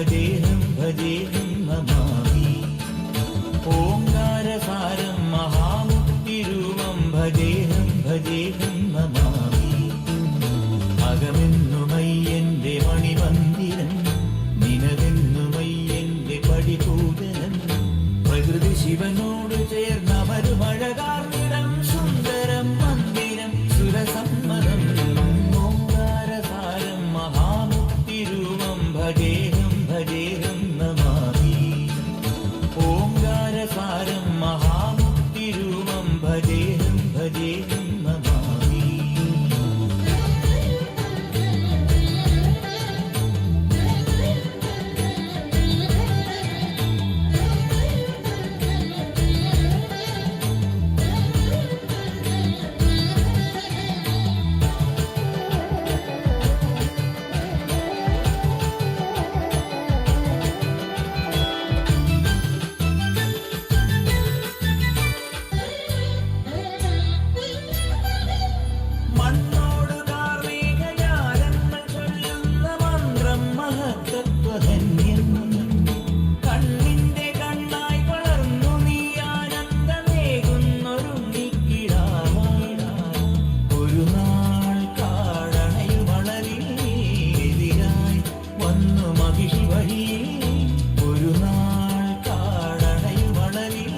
ഭജേഹം ഭജേഹം നമാമി. ഓംകാരസാരം മഹാമുക്തിരൂപം ഭജേഹം ഭജേഹം നമാമി. അകമെന്നുമയ്യന്റെ മണിമന്ദിരം, നിനവെന്നുമയ്യന്റെ പടിപൂജനം. പ്രകൃതി ശിവനോട് ചേർന്നമരുമഴകാർന്നിടം, സുന്ദരം മന്ദിരം സുരസമ്മതം. ഓംകാരസാരം മഹാമുക്തിരൂപം ഭജേഹം ഭജേഹം നമാമി. ഓംകാരസാരം മഹാമുക്തിരൂപം ഭജേഹം ഭജേഹം നമാമി. മണ്ണോട് കാർമേഘജാലങ്ങൾ ചൊല്ലുന്ന മന്ത്രം മഹത്തത്വധന്യം. കണ്ണിന്റെ കണ്ണായി വളർന്നു നീ ആനന്ദമേകുന്നൊരുണ്ണിക്കിടാവായി. ഒരു നാൾ കാടണയുമളരിൽ എതിരായി വന്നു മഹിഷി വഴിയിൽ. ഒരു നാൾ കാടണയുമളരിൽ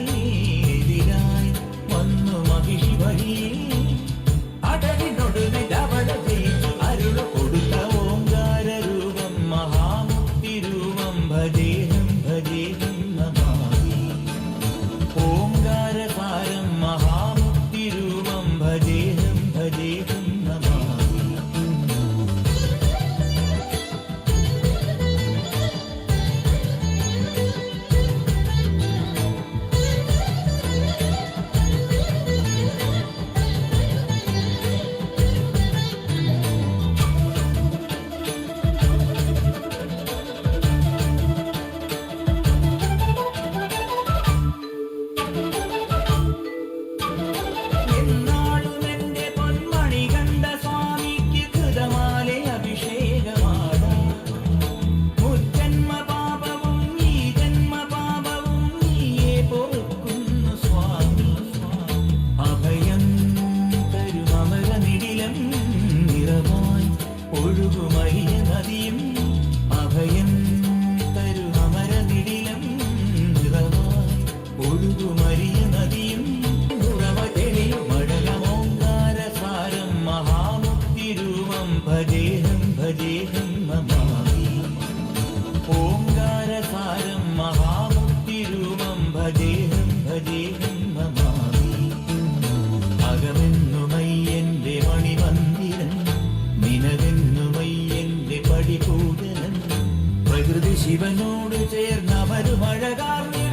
എതിരായി വന്നു മഹിഷി വഴിയിൽ. അരുളു കൊടുത്ത ഓംകാരരൂപം മഹാമുക്തിരൂപം ഭജേഹം ഭജേഹം നമാമി. ഓംകാരസാരം മഹാമുക്തിരൂപം ഭജേഹം ഭജേഹം നമാമി. എന്നാളും എന്റെ പൊന്മണി കണ്ട സ്വാമിക്ക് കൃതമാല അഭിഷേകമാടാം. മുജ്ജന്മ പാപവും ഈ ജന്മ പാപവും നീയെ പൊറുക്കുന്നു സ്വാമി. അഭയം തരുമമര നിടിലം നിറവായി ഒഴുകുമരിയ നദിയും. അഭയം തരുമമര നിടിലം നിറവായി ഒഴുകുമരിയ നദിയും. ഓംകാരസാരം മഹാമുക്തിരൂപം ഭജേഹം ഭജേഹം നമാമി. ഓംകാരസാരം മഹാമുക്തിരൂപം ഭജേഹം ഭജേഹം നമാമി. അകമെന്നുമയ്യന്റെ മണിമന്ദിരം, നിനവെന്നുമയ്യന്റെ പടിപൂജനം. പ്രകൃതി ശിവനോട് ചേർന്നമരുമഴകാർന്നിടം,